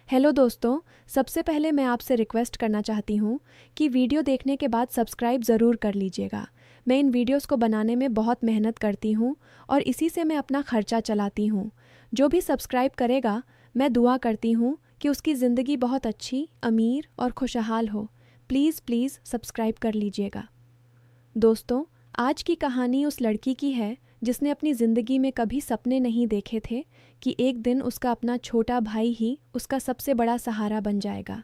Hello दोस्तों, सबसे पहले मैं आपसे रिक्वेस्ट करना चाहती हूँ कि वीडियो देखने के बाद सब्सक्राइब ज़रूर कर लीजिएगा। मैं इन वीडियोस को बनाने में बहुत मेहनत करती हूँ और इसी से मैं अपना खर्चा चलाती हूँ। जो भी सब्सक्राइब करेगा, मैं दुआ करती हूँ कि उसकी ज़िंदगी बहुत अच्छी, अमीर और खुशहाल हो। प्लीज़ प्लीज़ सब्सक्राइब कर लीजिएगा। दोस्तों, आज की कहानी उस लड़की की है जिसने अपनी ज़िंदगी में कभी सपने नहीं देखे थे कि एक दिन उसका अपना छोटा भाई ही उसका सबसे बड़ा सहारा बन जाएगा।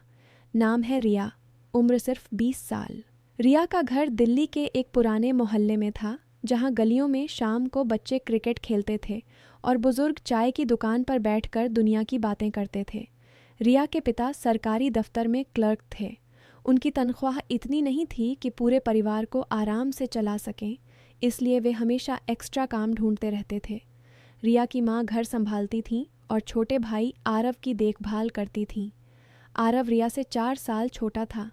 नाम है रिया, उम्र सिर्फ 20 साल। रिया का घर दिल्ली के एक पुराने मोहल्ले में था, जहां गलियों में शाम को बच्चे क्रिकेट खेलते थे और बुजुर्ग चाय की दुकान पर बैठकर दुनिया की बातें करते थे। रिया के पिता सरकारी दफ्तर में क्लर्क थे। उनकी तनख्वाह इतनी नहीं थी कि पूरे परिवार को आराम से चला सकें, इसलिए वे हमेशा एक्स्ट्रा काम ढूंढते रहते थे। रिया की माँ घर संभालती थीं और छोटे भाई आरव की देखभाल करती थीं। आरव रिया से 4 साल छोटा था।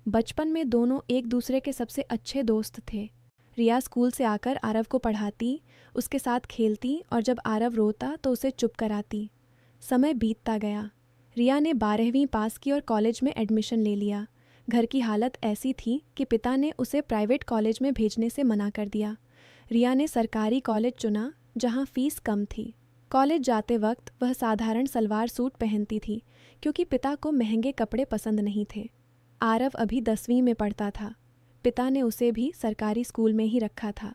बचपन में दोनों एक दूसरे के सबसे अच्छे दोस्त थे। रिया स्कूल से आकर आरव को पढ़ाती, उसके साथ खेलती और जब आरव रोता तो उसे चुप कराती। समय बीतता गया। रिया ने 12वीं पास की और कॉलेज में एडमिशन ले लिया। घर की हालत ऐसी थी कि पिता ने उसे प्राइवेट कॉलेज में भेजने से मना कर दिया। रिया ने सरकारी कॉलेज चुना, जहां फीस कम थी। कॉलेज जाते वक्त वह साधारण सलवार सूट पहनती थी, क्योंकि पिता को महंगे कपड़े पसंद नहीं थे। आरव अभी 10वीं में पढ़ता था। पिता ने उसे भी सरकारी स्कूल में ही रखा था।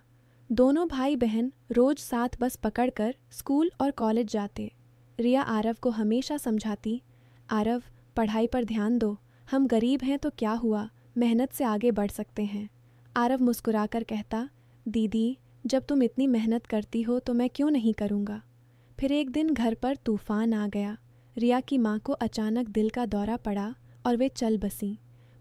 दोनों भाई बहन रोज साथ बस पकड़कर स्कूल और कॉलेज जाते। रिया आरव को हमेशा समझाती, आरव, पढ़ाई पर ध्यान दो, हम गरीब हैं तो क्या हुआ, मेहनत से आगे बढ़ सकते हैं। आरव मुस्कुराकर कहता, दीदी, जब तुम इतनी मेहनत करती हो तो मैं क्यों नहीं करूँगा। फिर एक दिन घर पर तूफान आ गया। रिया की माँ को अचानक दिल का दौरा पड़ा और वे चल बसीं।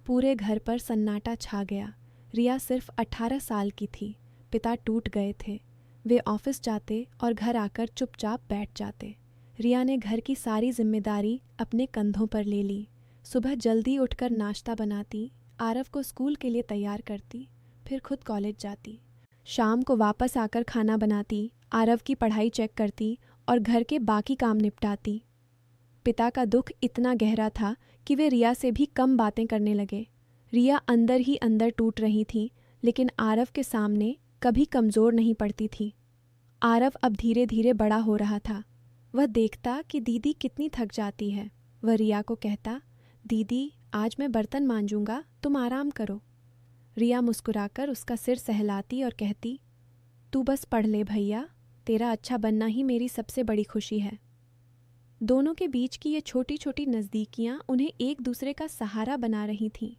पूरे घर पर सन्नाटा छा गया। रिया सिर्फ 18 साल की थी। पिता टूट गए थे। वे ऑफिस जाते और घर आकर चुपचाप बैठ जाते। रिया ने घर की सारी जिम्मेदारी अपने कंधों पर ले ली। सुबह जल्दी उठकर नाश्ता बनाती, आरव को स्कूल के लिए तैयार करती, फिर खुद कॉलेज जाती। शाम को वापस आकर खाना बनाती, आरव की पढ़ाई चेक करती और घर के बाकी काम निपटाती। पिता का दुख इतना गहरा था कि वे रिया से भी कम बातें करने लगे। रिया अंदर ही अंदर टूट रही थी, लेकिन आरव के सामने कभी कमज़ोर नहीं पड़ती थी। आरव अब धीरे धीरे बड़ा हो रहा था। वह देखता कि दीदी कितनी थक जाती है। वह रिया को कहता, दीदी, आज मैं बर्तन मांजूंगा, तुम आराम करो। रिया मुस्कुराकर उसका सिर सहलाती और कहती, तू बस पढ़ ले भैया, तेरा अच्छा बनना ही मेरी सबसे बड़ी खुशी है। दोनों के बीच की ये छोटी छोटी नज़दीकियाँ उन्हें एक दूसरे का सहारा बना रही थीं,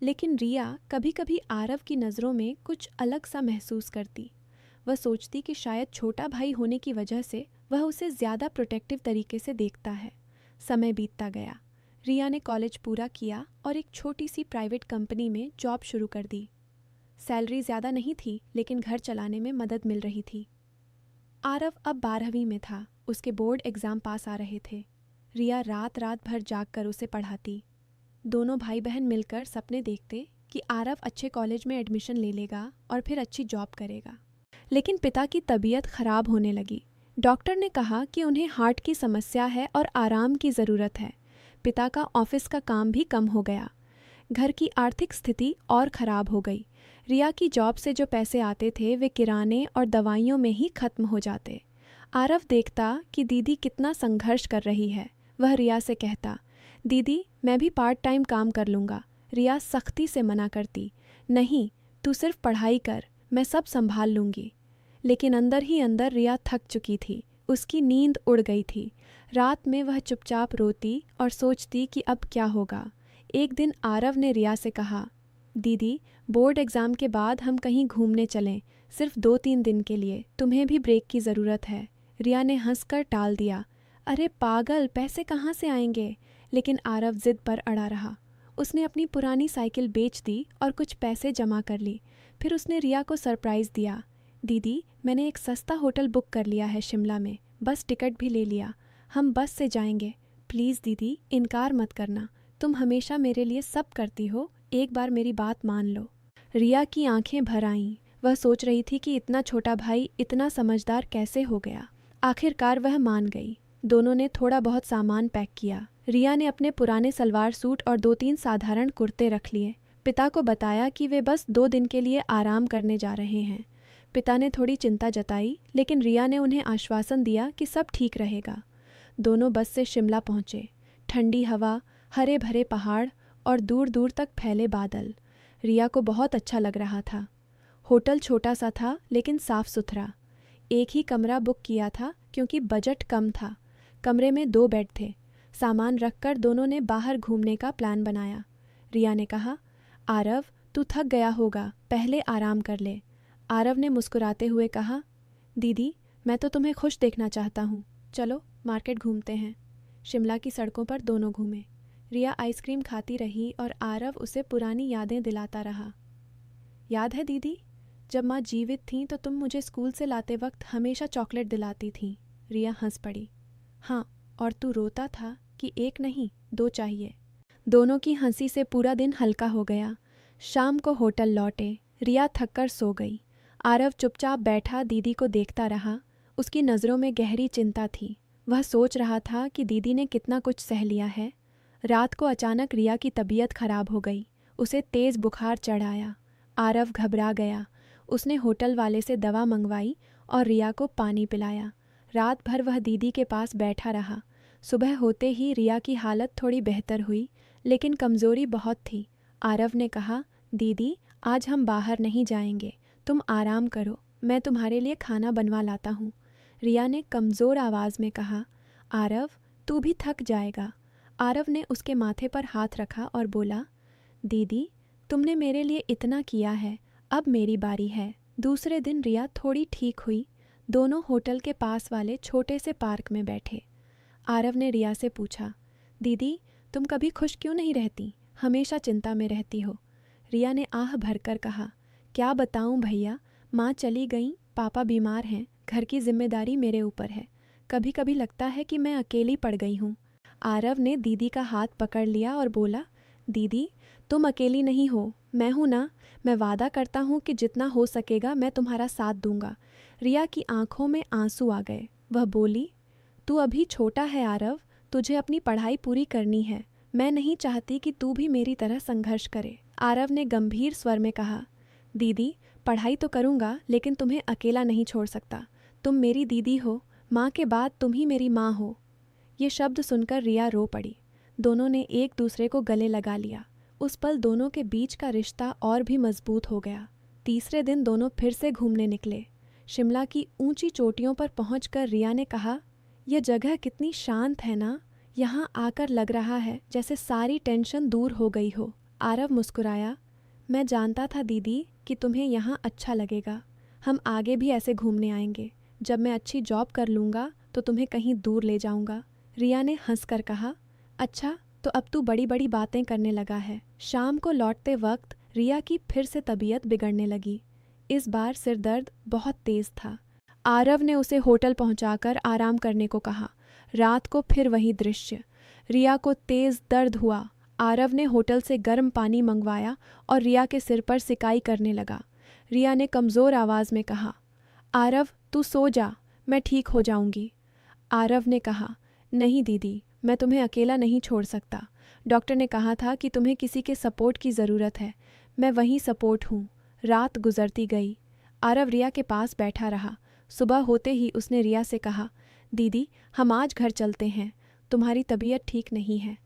लेकिन रिया कभी कभी आरव की नज़रों में कुछ अलग सा महसूस करती। वह सोचती कि शायद छोटा भाई होने की वजह से वह उसे ज़्यादा प्रोटेक्टिव तरीके से देखता है। समय बीतता गया। रिया ने कॉलेज पूरा किया और एक छोटी सी प्राइवेट कंपनी में जॉब शुरू कर दी। सैलरी ज़्यादा नहीं थी, लेकिन घर चलाने में मदद मिल रही थी। आरव अब 12वीं में था। उसके बोर्ड एग्ज़ाम पास आ रहे थे। रिया रात रात भर जाग कर उसे पढ़ाती। दोनों भाई बहन मिलकर सपने देखते कि आरव अच्छे कॉलेज में एडमिशन ले लेगा और फिर अच्छी जॉब करेगा। लेकिन पिता की तबीयत खराब होने लगी। डॉक्टर ने कहा कि उन्हें हार्ट की समस्या है और आराम की ज़रूरत है। पिता का ऑफिस का काम भी कम हो गया। घर की आर्थिक स्थिति और ख़राब हो गई। रिया की जॉब से जो पैसे आते थे वे किराने और दवाइयों में ही ख़त्म हो जाते। आरव देखता कि दीदी कितना संघर्ष कर रही है। वह रिया से कहता, दीदी, मैं भी पार्ट टाइम काम कर लूँगा। रिया सख्ती से मना करती, नहीं, तू सिर्फ पढ़ाई कर, मैं सब संभाल लूँगी। लेकिन अंदर ही अंदर रिया थक चुकी थी। उसकी नींद उड़ गई थी। रात में वह चुपचाप रोती और सोचती कि अब क्या होगा। एक दिन आरव ने रिया से कहा, दीदी, बोर्ड एग्ज़ाम के बाद हम कहीं घूमने चलें, सिर्फ 2-3 दिन के लिए, तुम्हें भी ब्रेक की ज़रूरत है। रिया ने हंसकर टाल दिया, अरे पागल, पैसे कहाँ से आएंगे। लेकिन आरव जिद पर अड़ा रहा। उसने अपनी पुरानी साइकिल बेच दी और कुछ पैसे जमा कर ली। फिर उसने रिया को सरप्राइज़ दिया, दीदी, मैंने एक सस्ता होटल बुक कर लिया है शिमला में, बस टिकट भी ले लिया, हम बस से जाएंगे। प्लीज़ दीदी, इनकार मत करना, तुम हमेशा मेरे लिए सब करती हो, एक बार मेरी बात मान लो। रिया की आंखें भर आईं। वह सोच रही थी कि इतना छोटा भाई इतना समझदार कैसे हो गया। आखिरकार वह मान गई। दोनों ने थोड़ा बहुत सामान पैक किया। रिया ने अपने पुराने सलवार सूट और 2-3 साधारण कुर्ते रख लिए। पिता को बताया कि वे बस 2 दिन के लिए आराम करने जा रहे हैं। पिता ने थोड़ी चिंता जताई, लेकिन रिया ने उन्हें आश्वासन दिया कि सब ठीक रहेगा। दोनों बस से शिमला पहुंचे। ठंडी हवा, हरे भरे पहाड़ और दूर दूर तक फैले बादल। रिया को बहुत अच्छा लग रहा था। होटल छोटा सा था लेकिन साफ सुथरा। एक ही कमरा बुक किया था क्योंकि बजट कम था। कमरे में 2 बेड थे। सामान रखकर दोनों ने बाहर घूमने का प्लान बनाया। रिया ने कहा, आरव, तू थक गया होगा, पहले आराम कर ले। आरव ने मुस्कुराते हुए कहा, दीदी, मैं तो तुम्हें खुश देखना चाहता हूँ। चलो मार्केट घूमते हैं। शिमला की सड़कों पर दोनों घूमे। रिया आइसक्रीम खाती रही और आरव उसे पुरानी यादें दिलाता रहा। याद है दीदी, जब माँ जीवित थीं तो तुम मुझे स्कूल से लाते वक्त हमेशा चॉकलेट दिलाती थीं। रिया हंस पड़ी। हाँ, और तू रोता था कि 1 नहीं 2 चाहिए। दोनों की हंसी से पूरा दिन हल्का हो गया। शाम को होटल लौटे। रिया थककर सो गई। आरव चुपचाप बैठा दीदी को देखता रहा। उसकी नज़रों में गहरी चिंता थी। वह सोच रहा था कि दीदी ने कितना कुछ सह लिया है। रात को अचानक रिया की तबीयत खराब हो गई। उसे तेज़ बुखार चढ़ आया। आरव घबरा गया। उसने होटल वाले से दवा मंगवाई और रिया को पानी पिलाया। रात भर वह दीदी के पास बैठा रहा। सुबह होते ही रिया की हालत थोड़ी बेहतर हुई, लेकिन कमज़ोरी बहुत थी। आरव ने कहा, दीदी, आज हम बाहर नहीं जाएंगे, तुम आराम करो, मैं तुम्हारे लिए खाना बनवा लाता हूँ। रिया ने कमज़ोर आवाज़ में कहा, आरव, तू भी थक जाएगा। आरव ने उसके माथे पर हाथ रखा और बोला, दीदी, तुमने मेरे लिए इतना किया है, अब मेरी बारी है। दूसरे दिन रिया थोड़ी ठीक हुई। दोनों होटल के पास वाले छोटे से पार्क में बैठे। आरव ने रिया से पूछा, दीदी, तुम कभी खुश क्यों नहीं रहती, हमेशा चिंता में रहती हो। रिया ने आह भरकर कहा, क्या बताऊं भैया, माँ चली गई, पापा बीमार हैं, घर की जिम्मेदारी मेरे ऊपर है। कभी कभी लगता है कि मैं अकेली पड़ गई हूँ। आरव ने दीदी का हाथ पकड़ लिया और बोला, दीदी, तुम अकेली नहीं हो, मैं हूँ ना। मैं वादा करता हूँ कि जितना हो सकेगा मैं तुम्हारा साथ दूंगा। रिया की आंखों में आंसू आ गए। वह बोली, तू अभी छोटा है आरव, तुझे अपनी पढ़ाई पूरी करनी है। मैं नहीं चाहती कि तू भी मेरी तरह संघर्ष करे। आरव ने गंभीर स्वर में कहा, दीदी, पढ़ाई तो करूँगा लेकिन तुम्हें अकेला नहीं छोड़ सकता। तुम मेरी दीदी हो, माँ के बाद तुम ही मेरी माँ हो। ये शब्द सुनकर रिया रो पड़ी। दोनों ने एक दूसरे को गले लगा लिया। उस पल दोनों के बीच का रिश्ता और भी मजबूत हो गया। तीसरे दिन दोनों फिर से घूमने निकले। शिमला की ऊंची चोटियों पर पहुंचकर रिया ने कहा, यह जगह कितनी शांत है ना, यहाँ आकर लग रहा है जैसे सारी टेंशन दूर हो गई हो। आरव मुस्कुराया, मैं जानता था दीदी कि तुम्हें यहाँ अच्छा लगेगा। हम आगे भी ऐसे घूमने आएंगे। जब मैं अच्छी जॉब कर लूँगा तो तुम्हें कहीं दूर ले जाऊँगा। रिया ने हंसकर कहा, अच्छा, तो अब तू बड़ी बड़ी बातें करने लगा है। शाम को लौटते वक्त रिया की फिर से तबीयत बिगड़ने लगी। इस बार सिर दर्द बहुत तेज था। आरव ने उसे होटल पहुंचाकर आराम करने को कहा। रात को फिर वही दृश्य। रिया को तेज दर्द हुआ। आरव ने होटल से गर्म पानी मंगवाया और रिया के सिर पर सिकाई करने लगा। रिया ने कमज़ोर आवाज़ में कहा, आरव, तू सो जा, मैं ठीक हो जाऊंगी। आरव ने कहा, नहीं दीदी, मैं तुम्हें अकेला नहीं छोड़ सकता। डॉक्टर ने कहा था कि तुम्हें किसी के सपोर्ट की ज़रूरत है। मैं वही सपोर्ट हूँ। रात गुजरती गई। आरव रिया के पास बैठा रहा। सुबह होते ही उसने रिया से कहा, दीदी, हम आज घर चलते हैं, तुम्हारी तबीयत ठीक नहीं है।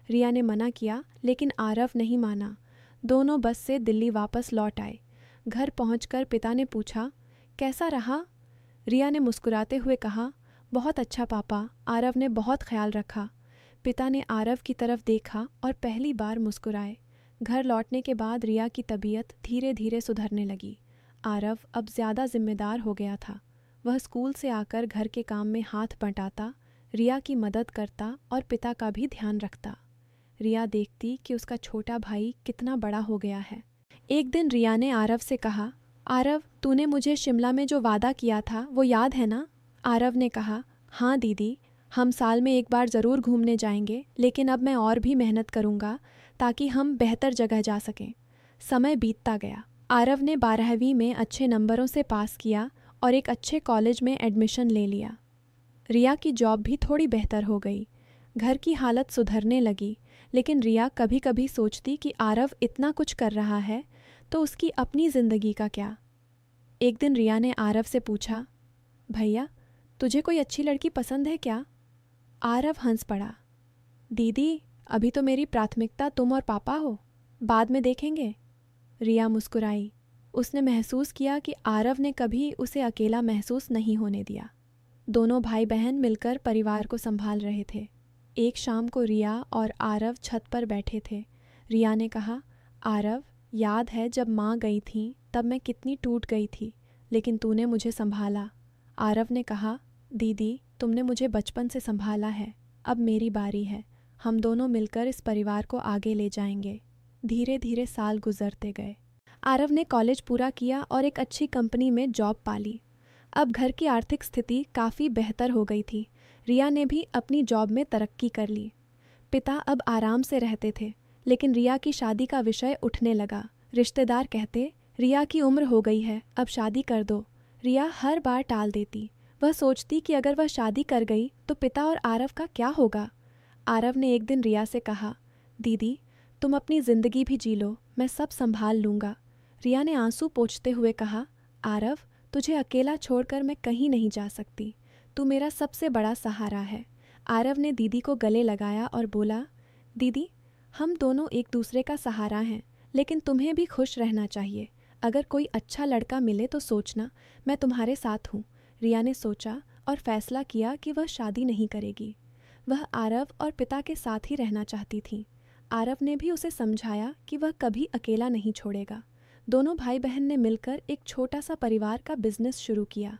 रिया ने मना किया, लेकिन आरव नहीं माना। दोनों बस से दिल्ली वापस लौट आए। घर पहुंचकर पिता ने पूछा, कैसा रहा? रिया ने मुस्कुराते हुए कहा, बहुत अच्छा पापा, आरव ने बहुत ख्याल रखा। पिता ने आरव की तरफ देखा और पहली बार मुस्कुराए। घर लौटने के बाद रिया की तबीयत धीरे धीरे सुधरने लगी। आरव अब ज़्यादा जिम्मेदार हो गया था। वह स्कूल से आकर घर के काम में हाथ बंटाता, रिया की मदद करता और पिता का भी ध्यान रखता। रिया देखती कि उसका छोटा भाई कितना बड़ा हो गया है। एक दिन रिया ने आरव से कहा, आरव, तूने मुझे शिमला में जो वादा किया था वो याद है ना? आरव ने कहा, हाँ दीदी, हम साल में एक बार ज़रूर घूमने जाएंगे, लेकिन अब मैं और भी मेहनत करूँगा ताकि हम बेहतर जगह जा सकें। समय बीतता गया। आरव ने 12वीं में अच्छे नंबरों से पास किया और एक अच्छे कॉलेज में एडमिशन ले लिया। रिया की जॉब भी थोड़ी बेहतर हो गई। घर की हालत सुधरने लगी, लेकिन रिया कभी कभी सोचती कि आरव इतना कुछ कर रहा है तो उसकी अपनी ज़िंदगी का क्या। एक दिन रिया ने आरव से पूछा, भैया तुझे कोई अच्छी लड़की पसंद है क्या? आरव हंस पड़ा। दीदी, अभी तो मेरी प्राथमिकता तुम और पापा हो, बाद में देखेंगे। रिया मुस्कुराई। उसने महसूस किया कि आरव ने कभी उसे अकेला महसूस नहीं होने दिया। दोनों भाई बहन मिलकर परिवार को संभाल रहे थे। एक शाम को रिया और आरव छत पर बैठे थे। रिया ने कहा, आरव, याद है जब माँ गई थी तब मैं कितनी टूट गई थी, लेकिन तूने मुझे संभाला। आरव ने कहा, दीदी तुमने मुझे बचपन से संभाला है, अब मेरी बारी है। हम दोनों मिलकर इस परिवार को आगे ले जाएंगे। धीरे धीरे साल गुजरते गए। आरव ने कॉलेज पूरा किया और एक अच्छी कंपनी में जॉब पाली। अब घर की आर्थिक स्थिति काफ़ी बेहतर हो गई थी। रिया ने भी अपनी जॉब में तरक्की कर ली। पिता अब आराम से रहते थे, लेकिन रिया की शादी का विषय उठने लगा। रिश्तेदार कहते, रिया की उम्र हो गई है, अब शादी कर दो। रिया हर बार टाल देती। वह सोचती कि अगर वह शादी कर गई तो पिता और आरव का क्या होगा। आरव ने एक दिन रिया से कहा, दीदी तुम अपनी ज़िंदगी भी जी लो, मैं सब संभाल लूँगा। रिया ने आंसू पोंछते हुए कहा, आरव तुझे अकेला छोड़कर मैं कहीं नहीं जा सकती, तू मेरा सबसे बड़ा सहारा है। आरव ने दीदी को गले लगाया और बोला, दीदी हम दोनों एक दूसरे का सहारा हैं, लेकिन तुम्हें भी खुश रहना चाहिए। अगर कोई अच्छा लड़का मिले तो सोचना, मैं तुम्हारे साथ हूँ। रिया ने सोचा और फैसला किया कि वह शादी नहीं करेगी। वह आरव और पिता के साथ ही रहना चाहती थी। आरव ने भी उसे समझाया कि वह कभी अकेला नहीं छोड़ेगा। दोनों भाई बहन ने मिलकर एक छोटा सा परिवार का बिजनेस शुरू किया।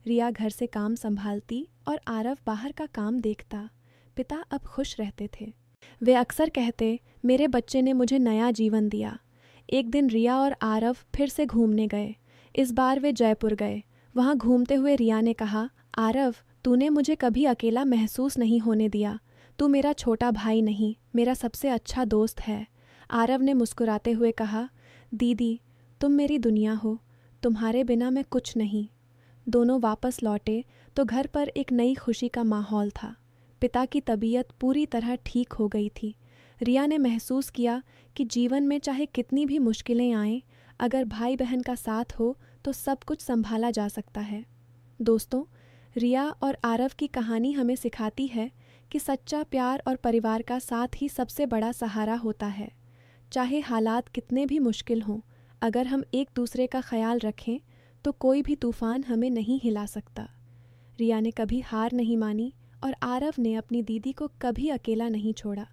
रिया घर से काम संभालती और आरव बाहर का काम देखता। पिता अब खुश रहते थे। वे अक्सर कहते, मेरे बच्चे ने मुझे नया जीवन दिया। एक दिन रिया और आरव फिर से घूमने गए। इस बार वे जयपुर गए। वहाँ घूमते हुए रिया ने कहा, आरव तूने मुझे कभी अकेला महसूस नहीं होने दिया। तू मेरा छोटा भाई नहीं, मेरा सबसे अच्छा दोस्त है। आरव ने मुस्कुराते हुए कहा, दीदी तुम मेरी दुनिया हो, तुम्हारे बिना मैं कुछ नहीं। दोनों वापस लौटे तो घर पर एक नई खुशी का माहौल था। पिता की तबीयत पूरी तरह ठीक हो गई थी। रिया ने महसूस किया कि जीवन में चाहे कितनी भी मुश्किलें आएं, अगर भाई बहन का साथ हो तो सब कुछ संभाला जा सकता है। दोस्तों, रिया और आरव की कहानी हमें सिखाती है कि सच्चा प्यार और परिवार का साथ ही सबसे बड़ा सहारा होता है। चाहे हालात कितने भी मुश्किल हों, अगर हम एक दूसरे का ख्याल रखें तो कोई भी तूफान हमें नहीं हिला सकता। रिया ने कभी हार नहीं मानी और आरव ने अपनी दीदी को कभी अकेला नहीं छोड़ा।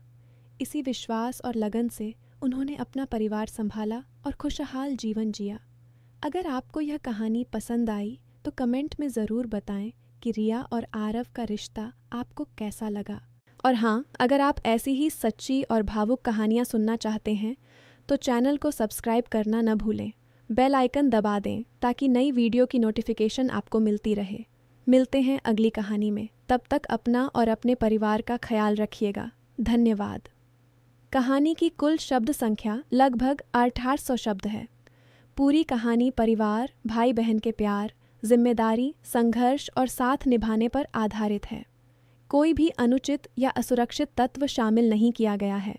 इसी विश्वास और लगन से उन्होंने अपना परिवार संभाला और खुशहाल जीवन जिया। अगर आपको यह कहानी पसंद आई तो कमेंट में ज़रूर बताएं कि रिया और आरव का रिश्ता आपको कैसा लगा। और हाँ, अगर आप ऐसी ही सच्ची और भावुक कहानियाँ सुनना चाहते हैं तो चैनल को सब्सक्राइब करना न भूलें। बेल आइकन दबा दें ताकि नई वीडियो की नोटिफिकेशन आपको मिलती रहे। मिलते हैं अगली कहानी में। तब तक अपना और अपने परिवार का ख्याल रखिएगा। धन्यवाद। कहानी की कुल शब्द संख्या लगभग 1800 शब्द है। पूरी कहानी परिवार, भाई बहन के प्यार, जिम्मेदारी, संघर्ष और साथ निभाने पर आधारित है। कोई भी अनुचित या असुरक्षित तत्व शामिल नहीं किया गया है।